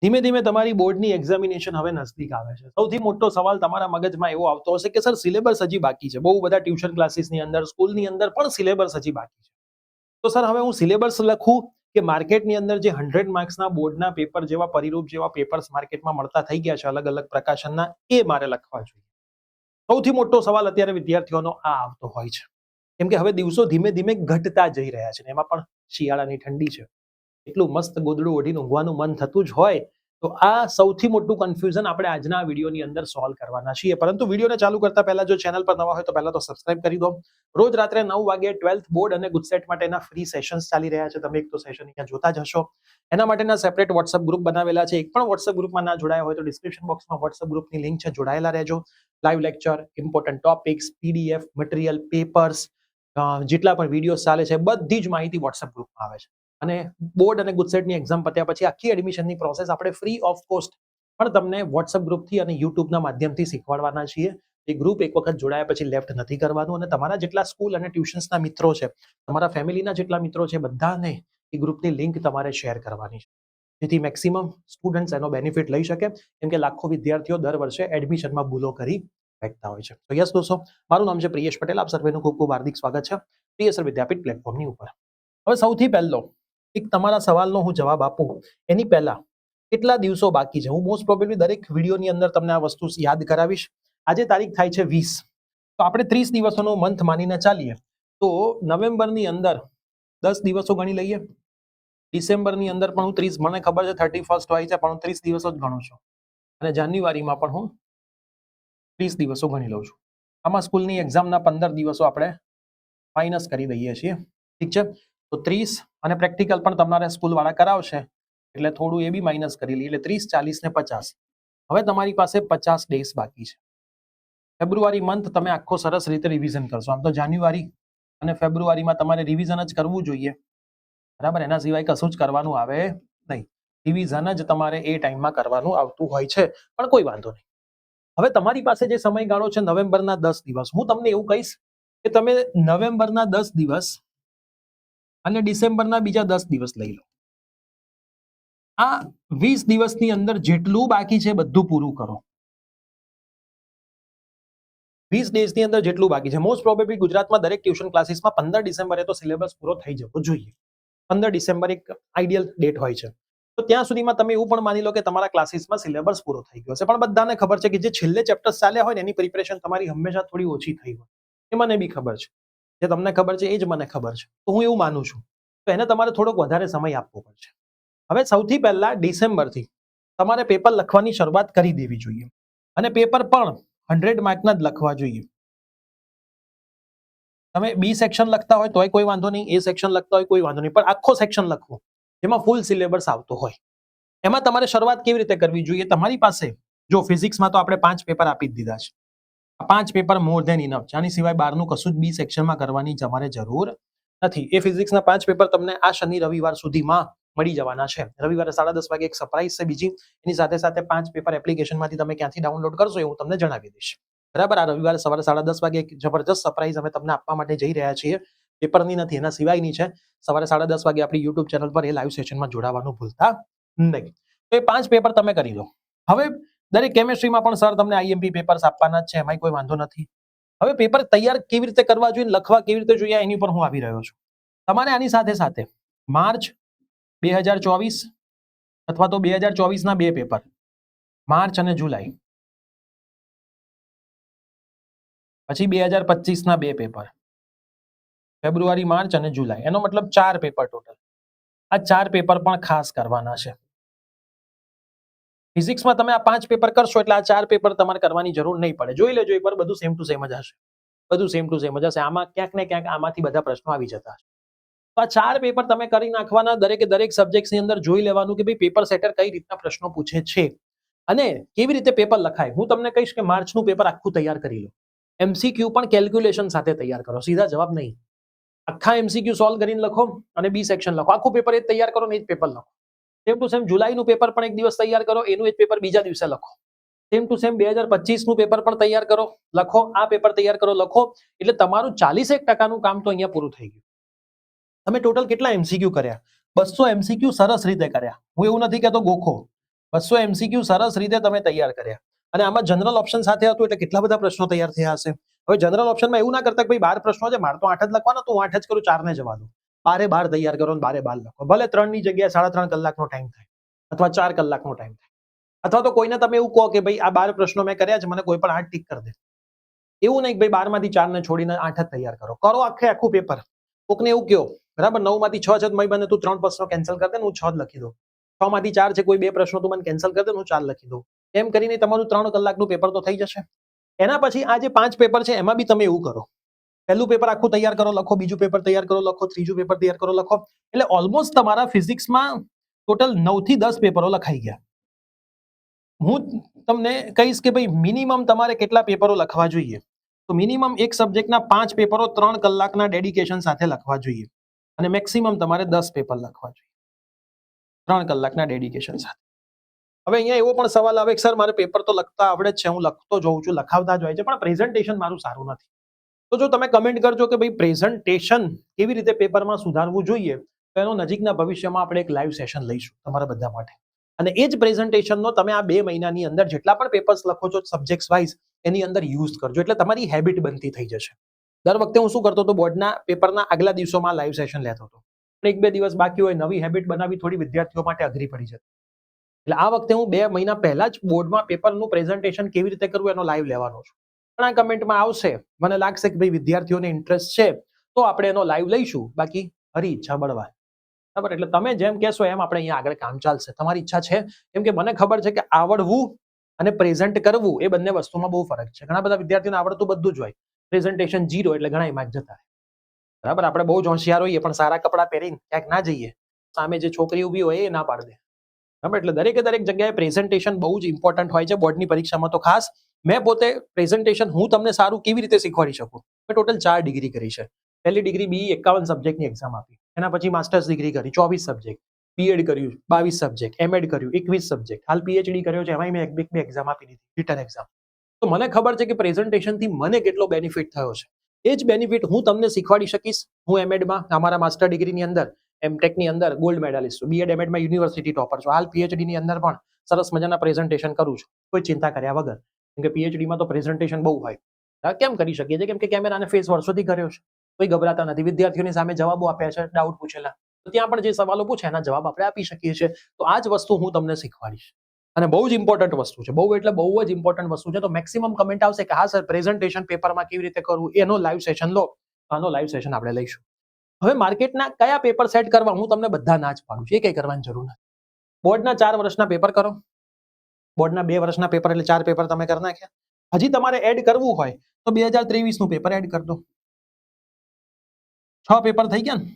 ધીમે ધીમે તમારી બોર્ડની એક્ઝામિનેશન હવે નજદીક આવે છે. સૌથી મોટો સવાલ તમારા મગજમાં એવો આવતો હશે કે સર સિલેબસ હજી બાકી છે. બહુ બધા ટ્યુશન ક્લાસીસની અંદર, સ્કૂલની અંદર પણ સિલેબસ હજી બાકી છે. તો સર હવે હું સિલેબસ લખું કે માર્કેટની અંદર જે 100 માર્ક્સના બોર્ડના પેપર જેવા પરિરૂપ જેવા પેપર્સ માર્કેટમાં મળતા થઈ ગયા છે અલગ અલગ પ્રકાશનના, એ મારે લખવા જોઈએ? સૌથી મોટો સવાલ અત્યારે વિદ્યાર્થીઓનો આ આવતો હોય છે. કેમ કે હવે દિવસો ધીમે ધીમે ઘટતા જઈ રહ્યા છે. એમાં પણ શિયાળાની ઠંડી છે. એટલું મસ્ત ગોદડું ઓઢીને ઊંઘવાનું મન થતું જ હોય. તો આ સૌથી મોટું કન્ફ્યુઝન આપણે આજના વિડીયોની અંદર સોલ્વ કરવાના છીએ. પરંતુ વિડીયોને ચાલુ કરતા પહેલા જો ચેનલ પર નવા હોય તો પહેલા તો સબસ્ક્રાઇબ કરી દો. રોજ રાત્રે 9 વાગે 12th બોર્ડ અને ગુજસેટ માટેના ફ્રી સેશન્સ ચાલી રહ્યા છે. તમે એક તો સેશન અહીંયા જોતા જ હશો. એના માટેના સેપરેટ વોટ્સઅપ ગ્રુપ બનાવેલા છે. એક પણ વોટ્સઅપ ગ્રુપમાં ના જોડાયા હોય તો ડિસ્ક્રિપ્શન બોક્સમાં વોટ્સઅપ ગ્રુપની લિંક છે, જોડાયેલા રહેજો. Live lecture, important topics, PDF, material, papers, જેટલા પણ વિડીયો ચાલે છે બધી જ માહિતી વોટ્સઅપ ગ્રુપમાં આવે છે. અને બોર્ડ અને ગુજસેટની એક્ઝામ પત્યા પછી આખી એડમિશનની પ્રોસેસ આપણે ફ્રી ઓફ કોસ્ટ પણ તમને વોટ્સઅપ ગ્રુપથી અને યુટ્યુબના માધ્યમથી શીખવાડવાના છીએ. એ ગ્રુપ એક વખત જોડાયા પછી લેફ્ટ નથી કરવાનું. અને તમારા જેટલા સ્કૂલ અને ટ્યુશન્સના મિત્રો છે, તમારા ફેમિલીના જેટલા મિત્રો છે, બધાને એ ગ્રુપની લિંક તમારે શેર કરવાની છે, જેથી મેક્સિમમ સ્ટુડન્ટ્સ એનો બેનિફિટ લઈ શકે. કેમ કે લાખો વિદ્યાર્થીઓ દર વર્ષે એડમિશનમાં ભૂલો કરી બેઠતા હોય છે. તો યસ દોસ્તો, મારું નામ છે પ્રિયેશ પટેલ. આપ સર્વેનું ખૂબ ખૂબ હાર્દિક સ્વાગત છે પ્રિયસર વિદ્યાપીઠ પ્લેટફોર્મની ઉપર. હવે સૌથી પહેલો એક તમારા સવાલનો હું જવાબ આપું એની પહેલા કેટલા દિવસો બાકી છે, હું મોસ્ટ પ્રોબેબલી દરેક વિડીયોની અંદર તમને આ વસ્તુ યાદ કરાવીશ. આજે તારીખ થાય છે 20, તો આપણે 30 દિવસોનો મંથ માનીને ચાલીએ તો નવેમ્બરની અંદર 10 દિવસો ગણી લઈએ. ડિસેમ્બરની અંદર પણ હું 30, મને ખબર છે 31st હોય છે, પણ હું 30 દિવસો જ ગણું છું. અને જાન્યુઆરીમાં પણ હું 30 દિવસો ગણી લઉં છું. આમાં સ્કૂલની એક્ઝામના 15 દિવસો આપણે માઇનસ કરી દઈએ છીએ. ઠીક છે, તો 30 અને પ્રેક્ટિકલ પણ તમારે સ્કૂલ વાળા કરાવશે એટલે થોડું એ બી માઇનસ કરી લઈએ, એટલે 30, 40 ને 50. હવે તમારી પાસે 50 ડેઝ બાકી છે. ફેબ્રુઆરી મંથ તમે આખો સરસ રીતે રિવિઝન કરશો. આમ તો જાન્યુઆરી અને ફેબ્રુઆરીમાં તમારે રિવિઝન જ કરવું જોઈએ, બરાબર, એના સિવાય કશું જ કરવાનું આવે નહીં. રિવિઝન જ તમારે એ ટાઈમમાં કરવાનું આવતું હોય છે, પણ કોઈ વાંધો નહીં. હવે તમારી પાસે જે સમયગાળો છે નવેમ્બરના 10 દિવસ, હું તમને એવું કહીશ કે તમે નવેમ્બરના 10 દિવસ અને ડિસેમ્બરના બીજા 10 દિવસ લઈ લો. આ 20 દિવસની અંદર જેટલું બાકી છે બધું પૂરું કરો. 20 ડેઝની અંદર જેટલું બાકી છે, મોસ્ટ પ્રોબેબલી ગુજરાતમાં દરેક ટ્યુશન ક્લાસીસમાં 15 ડિસેમ્બરે તો સિલેબસ પૂરો થઈ જવો જોઈએ. 15 ડિસેમ્બર એક આઈડિયલ ડેટ હોય છે. તો ત્યાં સુધીમાં તમે એવું પણ માની લો કે તમારા ક્લાસીસમાં સિલેબસ પૂરો થઈ ગયો છે. પણ બધાને ખબર છે કે જે છેલ્લે ચેપ્ટર્સ ચાલ્યા હોય ને એની પ્રિપરેશન તમારી હંમેશા થોડી ઓછી થઈ હોય. એ મને બી ખબર છે. જે તમને ખબર છે એ જ મને ખબર છે. તો હું એવું માનું છું. તો એને તમારે થોડોક વધારે સમય આપવો પડશે. હવે સૌથી પહેલા ડિસેમ્બરથી તમારે પેપર લખવાની શરૂઆત કરી દેવી જોઈએ. અને પેપર પણ 100 માર્કના જ લખવા જોઈએ. તમે બી સેક્શન લખતા હોય તોય કોઈ વાંધો નહીં, એ સેક્શન લખતા હોય કોઈ વાંધો નહીં, પણ આખો સેક્શન લખવો જેમાં ફૂલ સિલેબસ આવતો હોય. એમાં તમારે શરૂઆત કેવી રીતે કરવી જોઈએ? તમારી પાસે જો ફિઝિક્સમાં તો આપણે 5 પેપર આપી જ દીધા છે. આ 5 પેપર મોર ધેન ઇનફ છે. આની સિવાય બહારનું કશું જ બી સેક્શનમાં કરવાની તમારે જરૂર નથી. એ ફિઝિક્સના 5 પેપર તમને આ શનિ રવિવાર સુધીમાં મળી જવાના છે. રવિવારે 10:30 વાગે એક સરપ્રાઈઝ છે બીજી, એની સાથે સાથે 5 પેપર એપ્લિકેશનમાંથી તમે ક્યાંથી ડાઉનલોડ કરશો એ હું તમને જણાવી દઈશ. બરાબર, આ રવિવારે સવારે 10:30 વાગે એક જબરજસ્ત સરપ્રાઈઝ અમે તમને આપવા માટે જઈ રહ્યા છીએ. પેપરની નથી, એના સિવાયની છે. સવારે 10:30 વાગે આપણી યુટ્યુબ ચેનલ પર એ લાઈવ સેશનમાં જોડાવાનું ભૂલતા નહીં. તો એ 5 પેપર તમે કરી લો. હવે દરેક કેમેસ્ટ્રીમાં પણ સર તમને આઈએમપી પેપર્સ આપવાના જ છે, એમાં કોઈ વાંધો નથી. હવે પેપર તૈયાર કેવી રીતે કરવા જોઈએ, લખવા કેવી રીતે જોઈએ, એની પર હું આવી રહ્યો છું. તમારે આની સાથે સાથે માર્ચ 2024 અથવા તો 2024ના 2 પેપર, માર્ચ અને જુલાઈ, પછી 2025ના 2 પેપર, ફેબ્રુઆરી, માર્ચ અને જુલાઈ, એનો મતલબ 4 પેપર ટોટલ. આ 4 પેપર પણ ખાસ કરવાના છે. ફિઝિક્સમાં તમે આ 5 પેપર કરશો એટલે આ 4 પેપર તમારે કરવાની જરૂર નહીં પડે. જોઈ લેજો એકવાર, બધું સેમ ટુ સેમ જ હશે. બધું સેમ ટુ સેમ જ હશે. આમાં ક્યાંક ને ક્યાંક આમાંથી બધા પ્રશ્નો આવી જતા હશે. તો આ 4 પેપર તમે કરી નાખવાના. દરેકે દરેક સબ્જેક્ટ્સની અંદર જોઈ લેવાનું કે ભાઈ પેપર સેટર કઈ રીતના પ્રશ્નો પૂછે છે અને કેવી રીતે પેપર લખાય. હું તમને કહીશ કે માર્ચનું પેપર આખું તૈયાર કરી લો. એમસીક્યુ પણ કેલ્ક્યુલેશન સાથે તૈયાર કરો, સીધા જવાબ નહીં. આખા એમસીક્યુ સોલ્વ કરીને લખો અને બી સેક્શન લખો. આખું પેપર એ તૈયાર કરો ને એ જ પેપર લખો. સેમ ટુ સેમ જુલાઈનું પેપર પણ એક દિવસ તૈયાર કરો, એનું એક પેપર બીજા દિવસે લખો. સેમ ટુ સેમ 2025નું પેપર પણ તૈયાર કરો, લખો. આ પેપર તૈયાર કરો, લખો. એટલે તમારું 41% કામ તો અહીંયા પૂરું થઈ ગયું. તમે ટોટલ કેટલા એમસીક્યુ કર્યા? 200 એમસીક્યુ સરસ રીતે કર્યા. હું એવું નથી કહેતો ગોખો, 200 MCQ સરસ રીતે તમે તૈયાર કર્યા અને આમાં જનરલ ઓપ્શન સાથે હતું એટલે કેટલા બધા પ્રશ્નો તૈયાર થયા હશે. હવે જનરલ ઓપ્શનમાં એવું ના કરતા કે ભાઈ 12 પ્રશ્નો છે, મારે તો 8 જ લખવાના, તો હું 8 જ કરું, 4 ને જવા દો. 12 તૈયાર કરો ને 12 લખો. ભલે 3 ની જગ્યાએ 3.5 કલાકનો ટાઈમ થાય અથવા 4 કલાકનો ટાઈમ થાય. અથવા તો કોઈને તમે એવું કહો કે ભાઈ આ 12 પ્રશ્નો મેં કર્યા છે, મને કોઈ પણ 8 ટીક કરી દે. એવું નહીં કે ભાઈ 12 માંથી 4 ને છોડીને 8 જ તૈયાર કરો. કરો આખું પેપર. કોકને એવું કહો બરાબર 9 માંથી 6 છે તો મય બને તું 3 પ્રશ્નો કેન્સલ કરી દે ને હું 6 જ લખી દઉં. 6 માંથી 4 છે, કોઈ 2 પ્રશ્નો તું મને કેન્સલ કરી દે હું 4 લખી દઉં. એમ કરીને તમારું 3 કલાકનું પેપર તો થઈ જશે. એના પછી આ જે 5 પેપર છે એમાં બી તમે એવું કરો. પહેલું પેપર આખું તૈયાર કરો, લખો. બીજું પેપર તૈયાર કરો, લખો. ત્રીજું પેપર તૈયાર કરો, લખો. એટલે ઓલમોસ્ટ તમારા ફિઝિક્સમાં ટોટલ 9 થી 10 પેપરો લખાઈ ગયા. હું તમને કહીશ કે ભાઈ મિનિમમ તમારે કેટલા પેપરો લખવા જોઈએ. તો મિનિમમ એક સબ્જેક્ટના 5 પેપરો 3 કલાકના ડેડિકેશન સાથે લખવા જોઈએ અને મેક્સિમમ તમારે 10 પેપર લખવા જોઈએ 3 કલાકના ડેડિકેશન સાથે. હવે અહીંયા એવો પણ સવાલ આવે કે સર મારે પેપર તો લખતા આવડે જ છે, હું લખતો જોઉં છું, લખાવતા જ હોય છે, પણ પ્રેઝન્ટેશન મારું સારું નથી. તો જો તમે કમેન્ટ કરજો કે ભાઈ પ્રેઝન્ટેશન કેવી રીતે પેપરમાં સુધારવું જોઈએ, તો એનો નજીકના ભવિષ્યમાં આપણે એક લાઈવ સેશન લઈશું તમારા બધા માટે. અને એ જ પ્રેઝન્ટેશનનો તમે આ 2 મહિનાની અંદર જેટલા પણ પેપર્સ લખો છો સબ્જેક્ટ વાઇઝ એની અંદર યુઝ કરજો, એટલે તમારી હેબિટ બનતી થઈ જશે. દર વખતે હું શું કરતો હતો, બોર્ડના પેપરના આગલા દિવસોમાં લાઈવ સેશન લેતો હતો. 1-2 દિવસ બાકી હોય, નવી હેબિટ બનાવી થોડી વિદ્યાર્થીઓ માટે અઘરી પડી જતી. એટલે આ વખતે હું 2 મહિના પહેલા જ બોર્ડમાં પેપરનું પ્રેઝન્ટેશન કેવી રીતે કરવું એનો લાઈવ લેવાનો છું. પણ આ કમેન્ટમાં આવશે, મને લાગશે કે ભાઈ વિદ્યાર્થીઓને ઇન્ટરેસ્ટ છે તો આપણે એનો લાઈવ લઈશું, બાકી હરી ઈચ્છા બળવા. બરાબર, એટલે તમે જેમ કહેશો એમ આપણે અહીંયા આગળ કામ ચાલશે. તમારી ઈચ્છા છે, કેમ કે મને ખબર છે કે આવડવું અને પ્રેઝન્ટ કરવું એ બંને વસ્તુમાં બહુ ફરક છે. ઘણા બધા વિદ્યાર્થીઓને આવડતું બધું જ હોય, પ્રેઝન્ટેશન 0 એટલે ઘણા માર્ક જતા રહે. બરાબર, આપણે બહુ જ હોશિયાર હોઈએ પણ સારા કપડાં પહેરીને ક્યાંક ના જઈએ, સામે જે છોકરી ઊભી હોય એ ના પાડી દે. બરાબર, એટલે દરેક જગ્યાએ પ્રેઝન્ટેશન બહુ જ ઇમ્પોર્ટન્ટ હોય છે. બોર્ડની પરીક્ષામાં તો ખાસ. મેં પોતે પ્રેઝન્ટેશન હું તમને સારું કેવી રીતે શીખવાડી શકું, મેં ટોટલ 4 ડિગ્રી કરી છે. પહેલી ડિગ્રી BE 51 સબ્જેક્ટની એક્ઝામ આપી, એના પછી માસ્ટર્સ ડિગ્રી કરી 24 સબ્જેક્ટ, બીએડ કર્યું 22 સબ્જેક્ટ, એમએડ કર્યું 21 સબ્જેક્ટ, હાલ PhD કર્યો છે, એમાંય મેં એક એક્ઝામ આપી દીધી, રિટન એક્ઝામ. તો મને ખબર છે કે પ્રેઝન્ટેશનથી મને કેટલો બેનિફિટ થયો છે. એ જ બેનિફિટ હું તમને શીખવાડી શકીશ. હું એમએડમાં અમારા માસ્ટર ડિગ્રીની અંદર એમટેકની અંદર ગોલ્ડ મેડાલિસ્ટ છું, બીએડ એમએડમાં યુનિવર્સિટી ટોપર છું, હાલ PhD ની અંદર પણ સરસ મજાના પ્રેઝન્ટેશન કરું છું, કોઈ ચિંતા કર્યા વગર. કેમ કે PhDમાં તો પ્રેઝન્ટેશન બહુ હોય. કેમ કરી શકીએ છીએ? કેમ કે કેમેરાને ફેસ વર્ષોથી કર્યો છે, કોઈ ગભરાતા નથી. વિદ્યાર્થીઓની સામે જવાબો આપ્યા છે, ડાઉટ પૂછેલા, તો ત્યાં પણ જે સવાલો પૂછે એના જવાબ આપણે આપી શકીએ છીએ. તો આ જ વસ્તુ હું તમને શીખવાડીશ અને બહુ જ ઇમ્પોર્ટન્ટ વસ્તુ છે. બહુ એટલે બહુ જ ઇમ્પોર્ટન્ટ વસ્તુ છે. તો મેક્સિમમ કમેન્ટ આવશે કે હા સર પ્રેઝન્ટેશન પેપરમાં કેવી રીતે કરવું, એનો લાઈવ સેશન લો. આનો લાઈવ સેશન આપણે લઈશું. હવે માર્કેટના કયા પેપર સેટ કરવા હું તમને બધા ના જ પાડું છું, એ કઈ કરવાની જરૂર નથી. બોર્ડના 4 વર્ષના પેપર કરો, બોર્ડના 2 વર્ષના પેપર એટલે 4 પેપર તમે કરી નાખ્યા. હજી તમારે એડ કરવું હોય તો 2023 નું પેપર એડ કરી દો. 6 પેપર થઈ ગયા ને.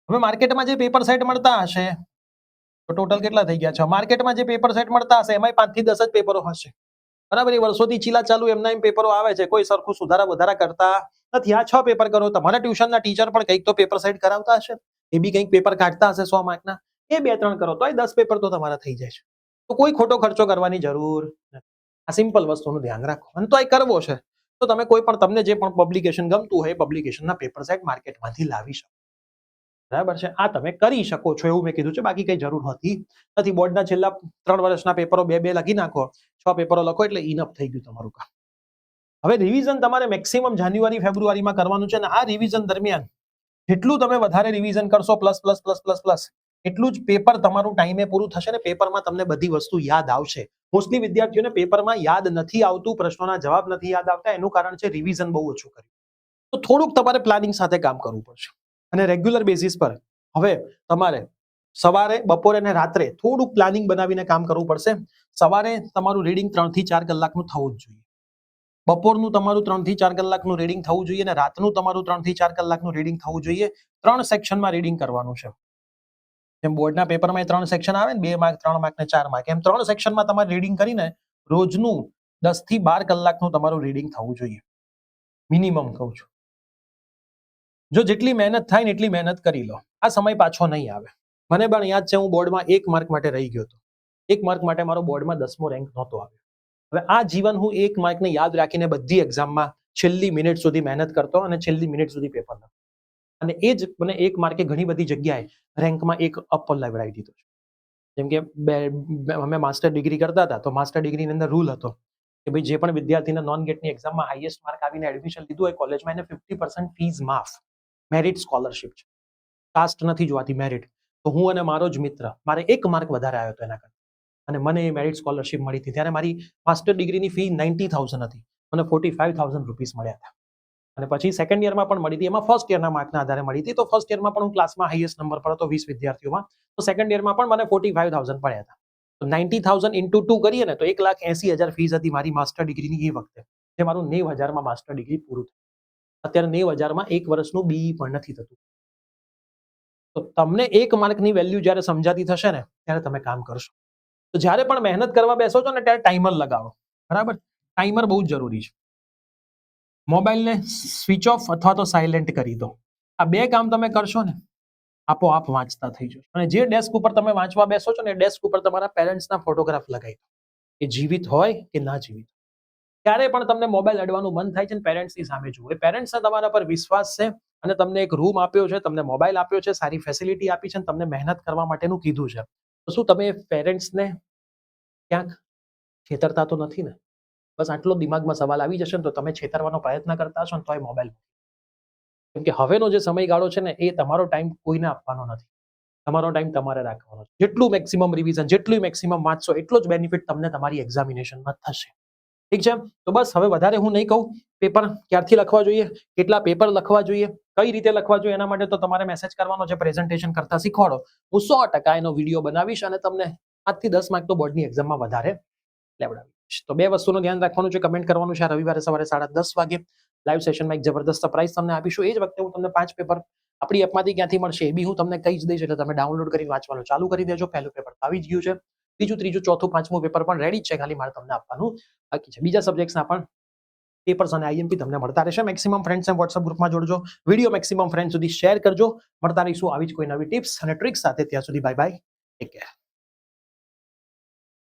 હવે માર્કેટમાં જે પેપર સેટ મળતા હશે તો ટોટલ કેટલા થઈ ગયા છે? માર્કેટમાં જે પેપર સેટ મળતા હશે એમાં 5 થી 10 જ પેપરો હશે. બરાબર, એ વર્ષોથી ચીલા ચાલુ એમના એમ પેપરો આવે છે, કોઈ સરખું સુધારા વધારા કરતા નથી. આ 6 પેપર કરો. તમારા ટ્યુશનના ટીચર પણ કંઈક તો પેપર સેટ કરાવતા હશે, એ બી કંઈક પેપર કાઢતા હશે 100 માર્કના, એ 2-3 કરો તો 10 પેપર તો તમારા થઈ જાય છે. તો કોઈ ખોટો ખર્ચો કરવાની જરૂર નથી. આ સિમ્પલ વસ્તુનું ધ્યાન રાખો. અને તો એ કરવો છે તો તમે કોઈ પણ તમને જે પણ પબ્લિકેશન ગમતું હોય પબ્લિકેશનના પેપર સેટ માર્કેટમાંથી લાવી શકો. બરાબર છે, આ તમે કરી શકો છો એવું મેં કીધું છે, બાકી કઈ જરૂર હોતી નથી. બોર્ડના છેલ્લા 3 વર્ષના પેપરો 2-2 લખી નાખો, 6 પેપરો લખો એટલે ઇનફ થઈ ગયું તમારું કામ. હવે રિવિઝન તમારે મેક્સિમમ જાન્યુઆરી ફેબ્રુઆરીમાં કરવાનું છે અને આ રિવિઝન દરમિયાન જેટલું તમે વધારે રિવિઝન કરશો plus plus plus plus plus એટલું જ પેપર તમારું ટાઈમે પૂરું થશે ને પેપરમાં તમને બધી વસ્તુ યાદ આવશે. મોસ્ટલી વિદ્યાર્થીઓને પેપરમાં યાદ નથી આવતું, પ્રશ્નોના જવાબ નથી યાદ આવતા, એનું કારણ છે રિવિઝન બહુ ઓછું કર્યું. તો થોડુંક તમારે પ્લાનિંગ સાથે કામ કરવું પડશે અને રેગ્યુલર બેઝિસ પર હવે તમારે સવારે, બપોરે અને રાત્રે થોડુંક પ્લાનિંગ બનાવીને કામ કરવું પડશે. સવારે તમારું રીડિંગ 3 થી 4 કલાકનું થવું જ જોઈએ. બપોરનું તમારું 3 થી 4 કલાકનું રીડિંગ થવું જોઈએ અને રાતનું તમારું 3 થી 4 કલાકનું રીડિંગ થવું જોઈએ. 3 સેક્શનમાં રીડિંગ કરવાનું છે. જેમ બોર્ડના પેપરમાં 3 સેક્શન આવે ને, 2 માર્ક, 3 માર્ક ને 4 માર્ક, એમ 3 સેક્શનમાં તમારે રીડિંગ કરીને રોજનું 10 થી 12 કલાકનું તમારું રીડિંગ થવું જોઈએ. મિનિમમ કહું છું. જો જેટલી મહેનત થાય ને એટલી મહેનત કરી લો. આ સમય પાછો નહીં આવે. મને પણ યાદ છે, હું બોર્ડમાં 1 માર્ક માટે રહી ગયો હતો. 1 માર્ક માટે મારો બોર્ડમાં 10મો રેન્ક નહોતો આવ્યો. હવે આ જીવન હું 1 માર્કને યાદ રાખીને બધી એક્ઝામમાં છેલ્લી મિનિટ સુધી મહેનત કરતો અને છેલ્લી મિનિટ સુધી પેપર લખતો. અને એ જ મને 1 માર્કે ઘણી બધી જગ્યાએ રેન્કમાં 1 અપ લેવડાવી દીધો છે. જેમ કે અમે માસ્ટર ડિગ્રી કરતા હતા તો માસ્ટર ડિગ્રીની અંદર રૂલ હતો કે ભાઈ જે પણ વિદ્યાર્થીને નોન ગેટની એક્ઝામમાં હાઈએસ્ટ માર્ક આવીને એડમિશન લીધું હોય કોલેજમાં એને 50% ફીસ માફ, મેરિટ સ્કોલરશિપ છે, કાસ્ટ નથી જોવાતી, મેરિટ. તો હું અને મારો જ મિત્ર, મારે 1 માર્ક વધારે આવ્યો હતો એના કરતા અને મને એ મેરિટ સ્કોલરશિપ મળી હતી. ત્યારે મારી માસ્ટર ડિગ્રીની ફી 90,000 હતી, મને 45,000 રૂપીસ મળ્યા હતા. અને પછી સેકન્ડ યરમાં પણ મળી હતી, એમાં ફર્સ્ટ યરના માર્કના આધારે મળી હતી. તો ફર્સ્ટ યરમાં પણ હું ક્લાસમાં હાઈએસ્ટ નંબર પર હતો 20 વિદ્યાર્થીઓમાં. તો સેકન્ડ યરમાં પણ મને 45,000 પડ્યા હતા. તો 90,000 ઇન્ટુ 2 કરીએ ને તો 1,80,000 ફીસ હતી મારી માસ્ટર ડિગ્રીની એ વખતે. જે મારું 90,000માં માસ્ટર ડિગ્રી પૂરું થયું. અત્યારે 90,000માં 1 વર્ષનું બીઈ પણ નથી થતું. તો તમને 1 માર્કની વેલ્યુ જ્યારે સમજાતી થશે ને ત્યારે તમે કામ કરશો. તો જ્યારે પણ મહેનત કરવા બેસો છો ને ત્યારે ટાઈમર લગાવો, બરાબર? ટાઈમર બહુ જ જરૂરી છે. મોબાઈલને સ્વિચ ઓફ અથવા તો સાયલેન્ટ કરી દો. આ 2 કામ તમે કરશો ને આપોઆપ વાંચતા થઈ જશો. અને જે ડેસ્ક ઉપર તમે વાંચવા બેસો છો ને ડેસ્ક ઉપર તમારા પેરેન્ટ્સના ફોટોગ્રાફ લગાવી દો, એ જીવિત હોય કે ના જીવિત. ક્યારે પણ તમને મોબાઈલ અડવાનું મન થાય છે ને પેરેન્ટ્સની સામે જુઓ, એ પેરેન્ટ્સને તમારા પર વિશ્વાસ છે અને તમને એક રૂમ આપ્યો છે, તમને મોબાઈલ આપ્યો છે, સારી ફેસિલિટી આપી છે, તમને મહેનત કરવા માટેનું કીધું છે. તો શું તમે પેરેન્ટ્સને ક્યાંક છેતરતા તો નથી ને? બસ આટલો દિમાગમાં સવાલ આવી જશે ને તો તમે છેતરવાનો પ્રયત્ન કરતા હશો ને તોય મોબાઈલ. કેમ કે હવેનો જે સમયગાળો છે ને એ તમારો ટાઈમ કોઈને આપવાનો નથી, તમારો ટાઈમ તમારે રાખવાનો છે. જેટલું મેક્સિમમ રિવિઝન, જેટલું મેક્સિમમ વાંચશો એટલો જ બેનિફિટ તમને તમારી એક્ઝામિનેશનમાં થશે. ઠીક છે? તો બસ હવે વધારે હું નહીં કહું. પેપર ક્યારથી લખવા જોઈએ, કેટલા પેપર લખવા જોઈએ, કઈ રીતે લખવા જોઈએ, એના માટે તો તમારે મેસેજ કરવાનો છે. પ્રેઝન્ટેશન કરતા શીખવાડો, હું 100% એનો વિડીયો બનાવીશ અને તમને 5 થી 10 માર્ક તો બોર્ડની એક્ઝામમાં વધારે લેવડાવીશ. તો 2 વસ્તુનું ધ્યાન રાખવાનું છે, કમેન્ટ કરવાનું છે. રવિવારે સવારે 10:30 વાગે લાઈવ સેશનમાં એક જબરદસ્ત સરપ્રાઈઝ તમને આપીશું. એ જ વખતે હું તમને 5 પેપર આપણી એપમાંથી ક્યાંથી મળશે એ બી હું તમને કહી જ દઈશ, એટલે તમે ડાઉનલોડ કરીને વાંચવાનું ચાલુ કરી દેજો. પહેલું પેપર આવી જ ગયું છે, બીજું, ત્રીજું, ચોથું, પાંચમું પેપર પણ રેડી જ છે, ખાલી મારે તમને આપવાનું બાકી છે. બીજા સબ્જેક્ટ્સના પણ પેપર્સ અને આઈએમપી તમને મળતા રહેશે. મેક્સિમમ ફ્રેન્ડ્સને વોટ્સઅપ ગ્રુપમાં જોડજો, વિડીયો મેક્સિમમ ફ્રેન્ડ સુધી શેર કરજો. મળતા રહીશું આવી જ કોઈ નવી ટિપ્સ અને ટ્રિક્સ સાથે. ત્યાં સુધી બાય બાય, ટેક કેર.